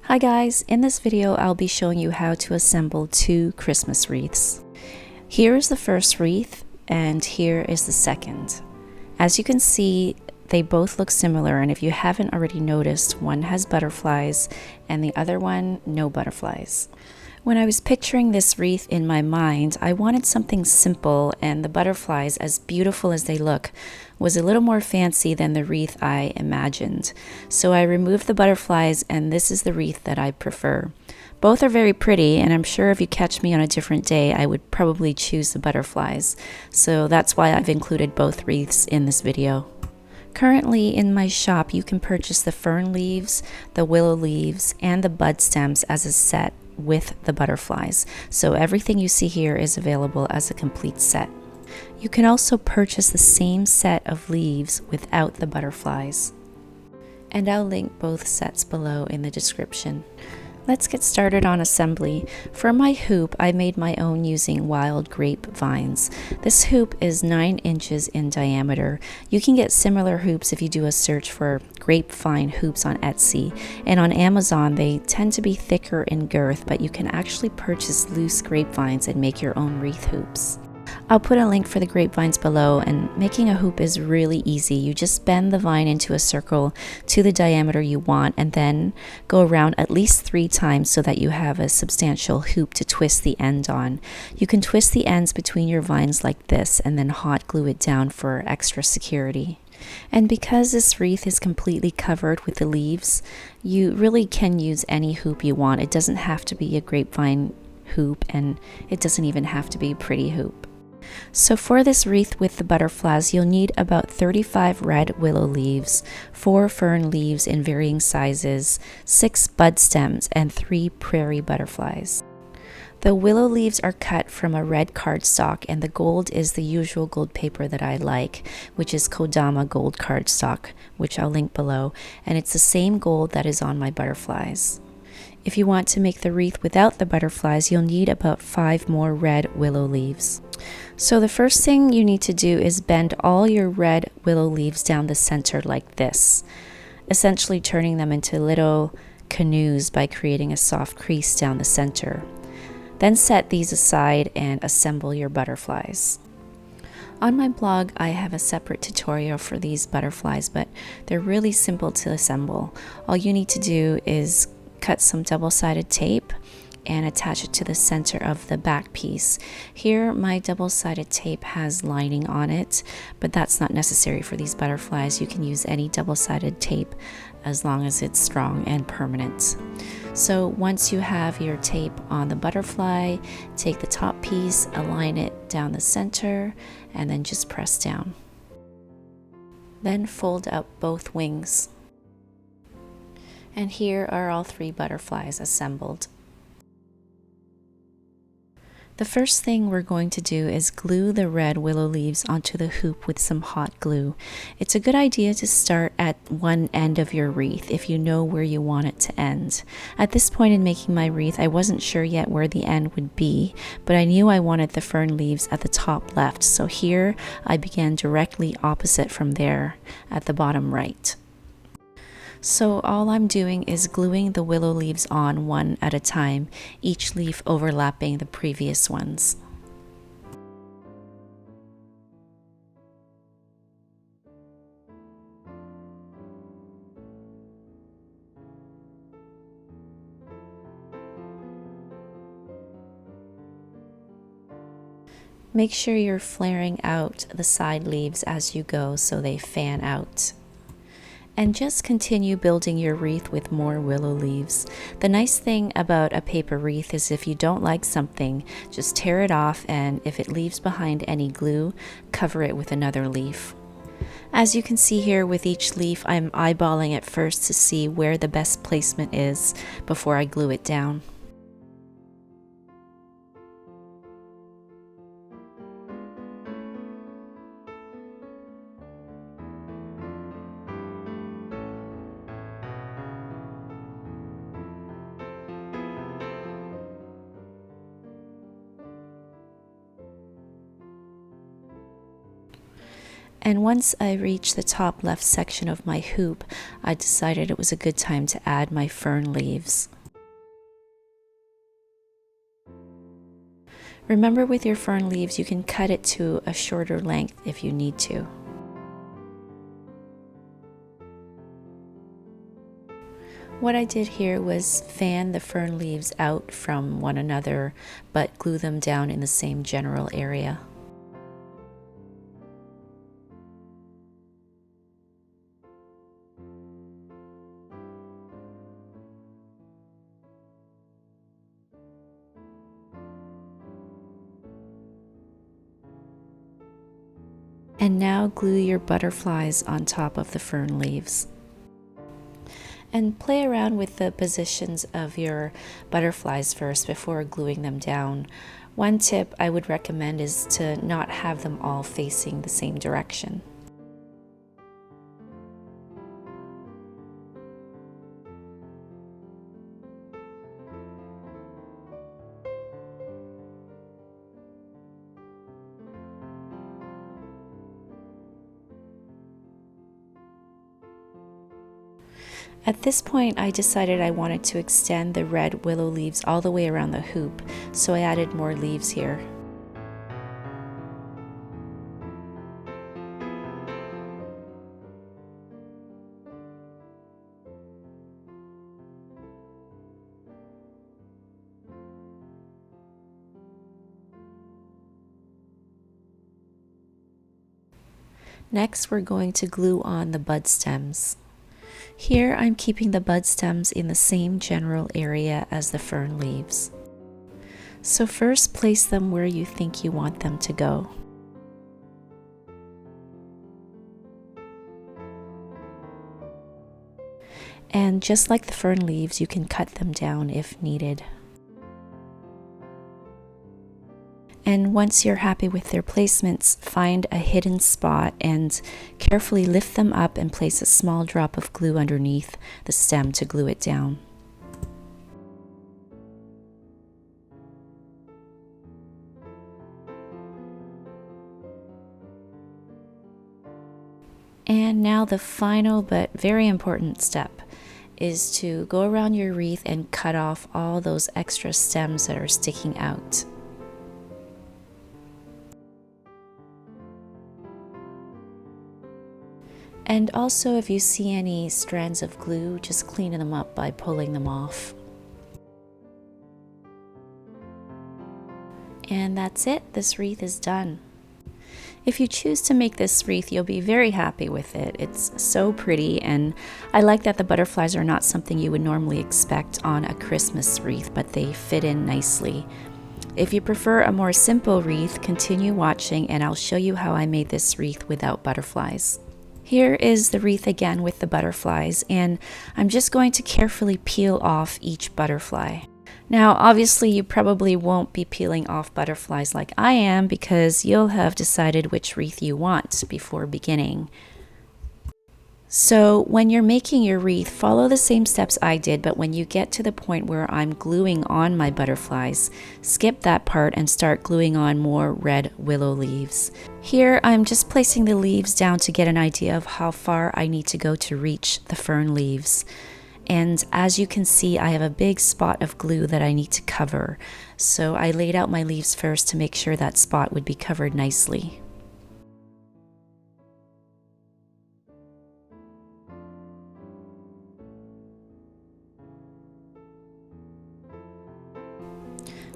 Hi guys, in this video I'll be showing you how to assemble two Christmas wreaths. Here is the first wreath and here is the second. As you can see, they both look similar, and if you haven't already noticed, one has butterflies and the other one no butterflies. When I was picturing this wreath in my mind, I wanted something simple, and the butterflies, as beautiful as they look, was a little more fancy than the wreath I imagined. So I removed the butterflies, and this is the wreath that I prefer. Both are very pretty, and I'm sure if you catch me on a different day, I would probably choose the butterflies. So that's why I've included both wreaths in this video. Currently in my shop, you can purchase the fern leaves, the willow leaves, and the bud stems as a set with the butterflies. So everything you see here is available as a complete set. You can also purchase the same set of leaves without the butterflies. And I'll link both sets below in the description. Let's get started on assembly. For my hoop, I made my own using wild grape vines. This hoop is 9 inches in diameter. You can get similar hoops if you do a search for grapevine hoops on Etsy. And on Amazon, they tend to be thicker in girth, but you can actually purchase loose grapevines and make your own wreath hoops. I'll put a link for the grapevines below, and making a hoop is really easy. You just bend the vine into a circle to the diameter you want and then go around at least 3 times so that you have a substantial hoop to twist the end on. You can twist the ends between your vines like this and then hot glue it down for extra security. And because this wreath is completely covered with the leaves, you really can use any hoop you want. It doesn't have to be a grapevine hoop, and it doesn't even have to be a pretty hoop. So for this wreath with the butterflies, you'll need about 35 red willow leaves, 4 fern leaves in varying sizes, 6 bud stems, and 3 prairie butterflies. The willow leaves are cut from a red cardstock, and the gold is the usual gold paper that I like, which is Kodama gold cardstock, which I'll link below, and it's the same gold that is on my butterflies. If you want to make the wreath without the butterflies, you'll need about 5 more red willow leaves. So the first thing you need to do is bend all your red willow leaves down the center like this, essentially turning them into little canoes by creating a soft crease down the center. Then set these aside and assemble your butterflies. On my blog, I have a separate tutorial for these butterflies, but they're really simple to assemble. All you need to do is cut some double-sided tape and attach it to the center of the back piece. Here my double-sided tape has lining on it, but that's not necessary for these butterflies. You can use any double-sided tape as long as it's strong and permanent. So once you have your tape on the butterfly, take the top piece, align it down the center, and then just press down. Then fold up both wings. And here are all 3 butterflies assembled. The first thing we're going to do is glue the red willow leaves onto the hoop with some hot glue. It's a good idea to start at one end of your wreath if you know where you want it to end. At this point in making my wreath, I wasn't sure yet where the end would be, but I knew I wanted the fern leaves at the top left, so here I began directly opposite from there at the bottom right. So all I'm doing is gluing the willow leaves on one at a time, each leaf overlapping the previous ones. Make sure you're flaring out the side leaves as you go so they fan out. And just continue building your wreath with more willow leaves. The nice thing about a paper wreath is if you don't like something, just tear it off, and if it leaves behind any glue, cover it with another leaf. As you can see here with each leaf, I'm eyeballing it first to see where the best placement is before I glue it down. And once I reached the top left section of my hoop, I decided it was a good time to add my fern leaves. Remember, with your fern leaves, you can cut it to a shorter length if you need to. What I did here was fan the fern leaves out from one another, but glue them down in the same general area. And now glue your butterflies on top of the fern leaves. And play around with the positions of your butterflies first before gluing them down. One tip I would recommend is to not have them all facing the same direction. At this point, I decided I wanted to extend the red willow leaves all the way around the hoop, so I added more leaves here. Next, we're going to glue on the bud stems. Here I'm keeping the bud stems in the same general area as the fern leaves. So first, place them where you think you want them to go. And just like the fern leaves, you can cut them down if needed. And once you're happy with their placements, find a hidden spot and carefully lift them up and place a small drop of glue underneath the stem to glue it down. And now the final but very important step is to go around your wreath and cut off all those extra stems that are sticking out. And also, if you see any strands of glue, just clean them up by pulling them off. And that's it, this wreath is done. If you choose to make this wreath, you'll be very happy with it. It's so pretty, and I like that the butterflies are not something you would normally expect on a Christmas wreath, but they fit in nicely. If you prefer a more simple wreath, continue watching and I'll show you how I made this wreath without butterflies. Here is the wreath again with the butterflies, and I'm just going to carefully peel off each butterfly. Now, obviously, you probably won't be peeling off butterflies like I am because you'll have decided which wreath you want before beginning. So when you're making your wreath, follow the same steps I did, but when you get to the point where I'm gluing on my butterflies, skip that part and start gluing on more red willow leaves. Here, I'm just placing the leaves down to get an idea of how far I need to go to reach the fern leaves. And as you can see, I have a big spot of glue that I need to cover. So I laid out my leaves first to make sure that spot would be covered nicely.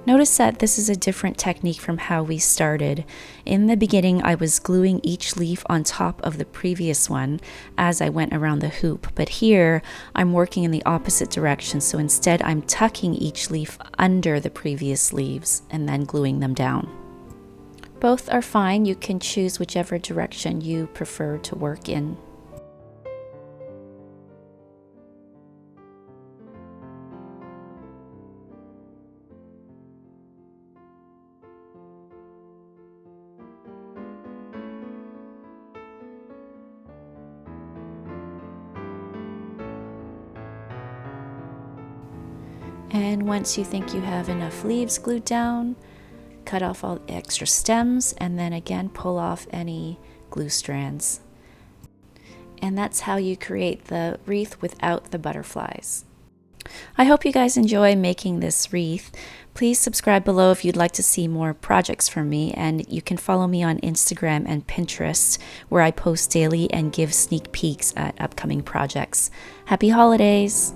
Notice that this is a different technique from how we started. In the beginning, I was gluing each leaf on top of the previous one as I went around the hoop, but here I'm working in the opposite direction, so instead I'm tucking each leaf under the previous leaves and then gluing them down. Both are fine. You can choose whichever direction you prefer to work in. And once you think you have enough leaves glued down, cut off all the extra stems and then again pull off any glue strands. And that's how you create the wreath without the butterflies. I hope you guys enjoy making this wreath. Please subscribe below if you'd like to see more projects from me, and you can follow me on Instagram and Pinterest, where I post daily and give sneak peeks at upcoming projects. Happy holidays!